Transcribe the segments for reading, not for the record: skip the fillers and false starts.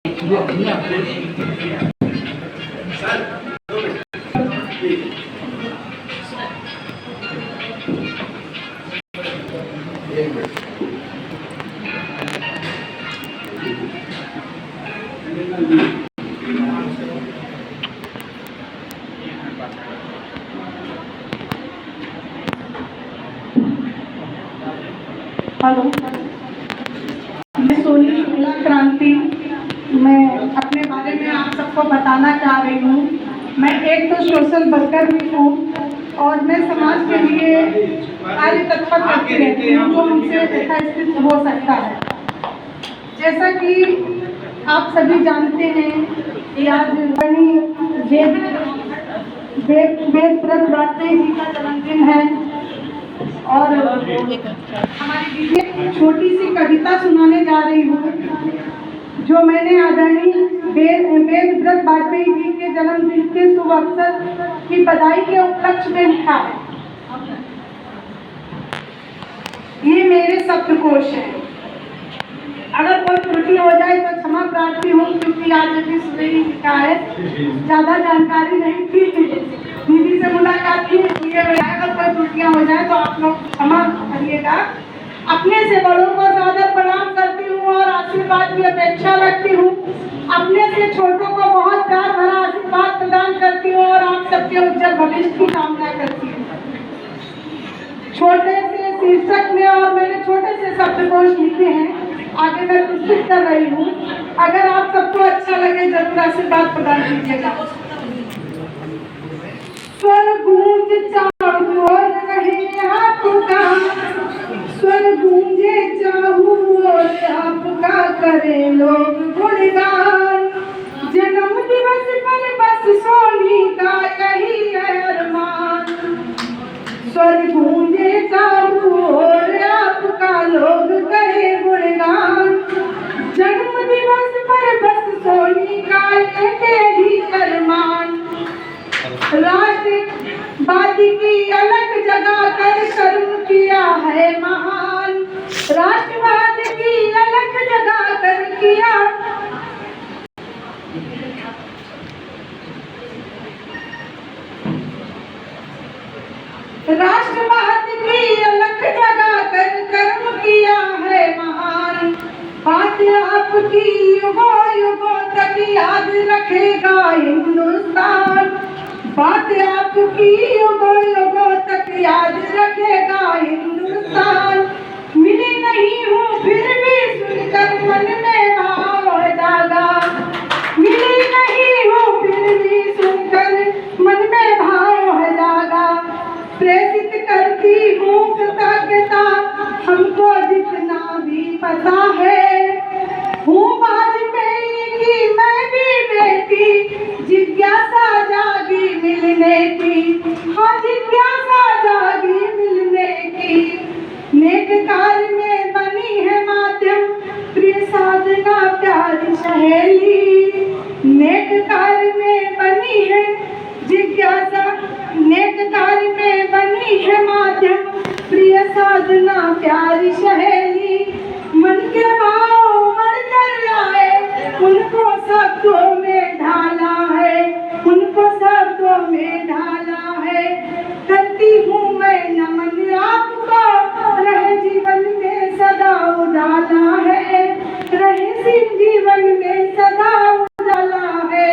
Hello, मैं सोनी शुक्ला क्रांति। मैं अपने बारे में आप सबको बताना चाह रही हूँ। मैं एक तो सोशल वर्कर भी हूँ और मैं समाज के लिए कार्य तत्पर करती रहती हूँ जो हमसे यथास्थित हो सकता है। जैसा कि आप सभी जानते हैं कि आज वेदव्रत वाजपेयी जी का जन्मदिन है और हमारी दीदी छोटी सी कविता सुनाने जा रही हूँ जो मैंने आदरणीय वेदव्रत वाजपेयी जी के जन्मदिन के शुभ अवसर की बधाई के उपलक्ष्य में लिखा है। ये मेरे शब्दकोश है। अगर कोई त्रुटि हो जाए तो क्षमा प्रार्थी हूँ, क्योंकि आज भी सुबह ही लिखा है, ज़्यादा जानकारी नहीं थी, दीदी से मुलाकात थी, इसलिए अगर कोई त्रुटियाँ हो जाए तो आप लोग क्षमा करिएगा। अपने से बड़ों को सादर प्रणाम करती हूँ और आशीर्वाद की अपेक्षा रखती हूँ। अपने से छोटों को बहुत प्यार भरा आशीर्वाद प्रदान करती हूँ और आप सबके उज्जवल भविष्य की कामना करती हूँ। छोटे से शीर्षक में और मैंने छोटे से शब्दकोश लिखे हैं, आगे मैं प्रस्तुत कर रही हूँ। अगर आप सबको अच्छा लगे जरूर आशीर्वाद प्रदान कीजिएगा। स्वर गूंज चारों ओर रहे आपका, स्वर गूंजे चारों ओर आपका, करे लोग गुणगान। जन्म दिवस पर बस सोनी का यही है अरमान। स्वर गूंजे चारों ओर आपका, लोग करे गुणगान। जन्म दिवस पर बस सोनी का यही अरमान। राष्ट्रवादी की अलग जगह कर कर्म किया है महान। राष्ट्रवाद की अलग जगह कर किया राष्ट्रवाद की अलग जगह कर कर्म किया है महान। बात आपकी युगों युगों तक याद रखेगा हिंदुस्तान। बात आपकी युगों युगों तक याद रखेगा हिंदुस्तान। मिली नहीं हूँ फिर भी सुनकर मन में भाव जागा। मिली नहीं हूँ फिर भी सुनकर मन में भाव जागा। प्रेरित करती हूँ कृतज्ञता हमको जितना भी पता है। हूँ वाजपेयी की मैं भी बेटी, जिज्ञासा जागी मिलने की। हाँ, जिज्ञासा जागी मिलने की। नेक कार्य में बनी है माध्यम प्रिय साधना प्यारी सहेली। नेक कार्य में बनी है जिज्ञासा, नेक कार्य में बनी है माध्यम प्रिय साधना प्यारी सहेली। मन के भाव मर कर आए उनको शब्दों में ढाला है, उनको शब्दों में ढाला है। करती हूँ मैं नमन आपको, रहे जीवन में सदा उजाला है। रहे जीवन में सदा उजाला है।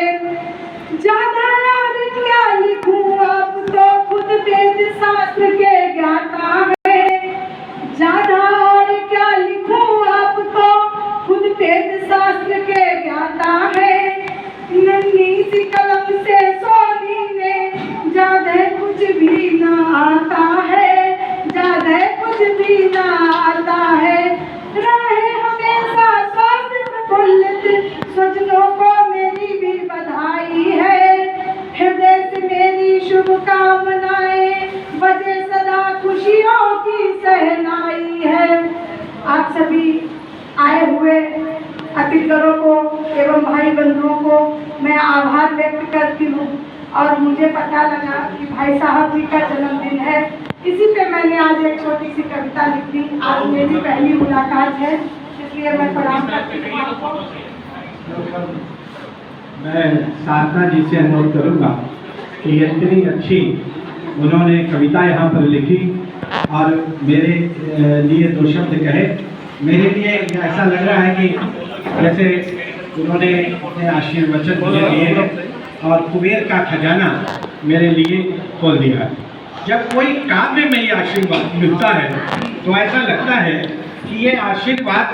ज्यादा यार क्या लिखूं आप तो खुद वेद शास्त्र के ज्ञाता है। ज्यादा और क्या लिखूं आप तो खुद वेद शास्त्र के ज्ञाता है। नन्ही सी कलम से सोनी ने ज्यादा कुछ भी ना आता है, ज्यादा कुछ भी ना आता है। रहे हमेशा स्वास्थ्य प्रफुल्लित, स्वजनों को मेरी भी बधाई है। हृदय से मेरी शुभकामनाएं, बजे सदा खुशियों की सहनाई है। आप सभी आए हुए अतिथियों को एवं भाई बंधुओं को मैं आभार व्यक्त करती हूँ। और मुझे पता लगा कि भाई साहब जी का जन्मदिन है, इसी पे मैंने आज एक छोटी सी कविता लिख दी। आज मेरी पहली मुलाकात है, इसलिए मैं प्रणाम करती हूँ आपको। मैं साधना जी से अनुरोध करूँगा कि इतनी अच्छी उन्होंने कविता यहाँ पर लिखी और मेरे लिए दो शब्द कहे। मेरे लिए ऐसा लग रहा है कि जैसे उन्होंने अपने आशीर्वचन मुझे दिए हैं और कुबेर का खजाना मेरे लिए खोल दिया है। जब कोई काव्य में ये आशीर्वाद मिलता है तो ऐसा लगता है कि ये आशीर्वाद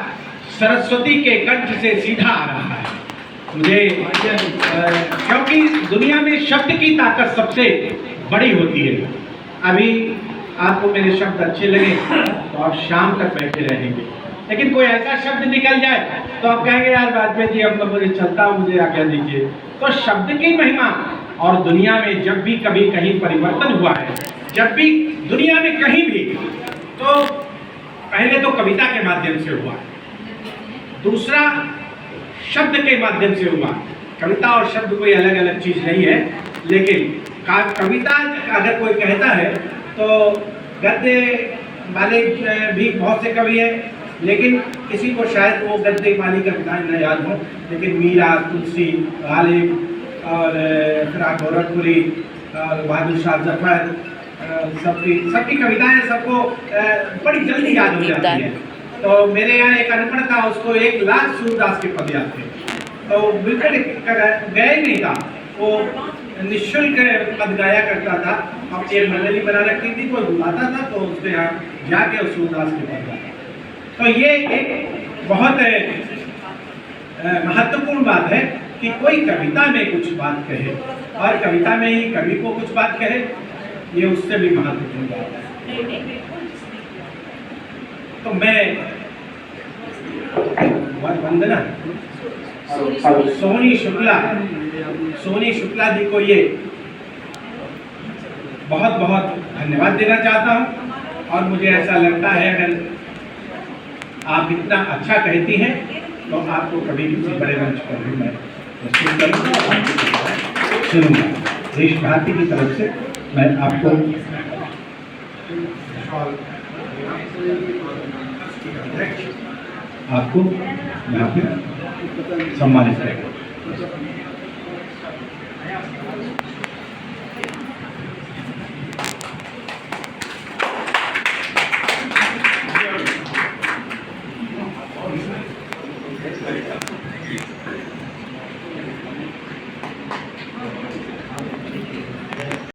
सरस्वती के कंठ से सीधा आ रहा है मुझे, क्योंकि दुनिया में शब्द की ताकत सबसे बड़ी होती है। अभी आपको मेरे शब्द अच्छे लगे तो आप शाम तक बैठे रहेंगे, लेकिन कोई ऐसा शब्द निकल जाए तो आप कहेंगे यार वाजपेयी जी अब तो मुझे चलता हूँ, मुझे आज्ञा दीजिए। तो शब्द की महिमा, और दुनिया में जब भी कभी कहीं परिवर्तन हुआ है, जब भी दुनिया में कहीं भी, तो पहले तो कविता के माध्यम से हुआ, दूसरा शब्द के माध्यम से हुआ। कविता और शब्द कोई अलग अलग चीज नहीं है, लेकिन कविता अगर कोई कहता है तो गद्य वाले भी बहुत से कवि हैं, लेकिन किसी को शायद वो गद्य वाली कविताएं न याद हो, लेकिन मीरा, तुलसी, गालिब और फिराक गोरखपुरी और बहादुर शाह जफर, सबकी कविताएं सबको बड़ी जल्दी याद हो जाती है। तो मेरे यहाँ एक अनपढ़ था, उसको 1 लाख सूरदास के पद याद थे, तो बिल्कुल गए नहीं था, वो निःशुल्क पद गाया करता था। अब एक मंडली बना रखी थी, कोई बुलाता था तो उसके यहाँ जाके उस सूरदास के पद गाया। तो ये एक बहुत महत्वपूर्ण बात है कि कोई कविता में कुछ बात कहे और कविता में ही कवि को कुछ बात कहे, ये उससे भी महत्वपूर्ण बात है। तो मैं वंदना सोनी शुक्ला जी को ये बहुत बहुत धन्यवाद देना चाहता हूँ। और मुझे ऐसा लगता है अगर आप इतना अच्छा कहती हैं तो आपको कभी किसी बड़े मंच पर भी मैं सुनूंगा। देश भारती की तरफ से मैं आपको यहाँ पे सम्मानित करेंगे।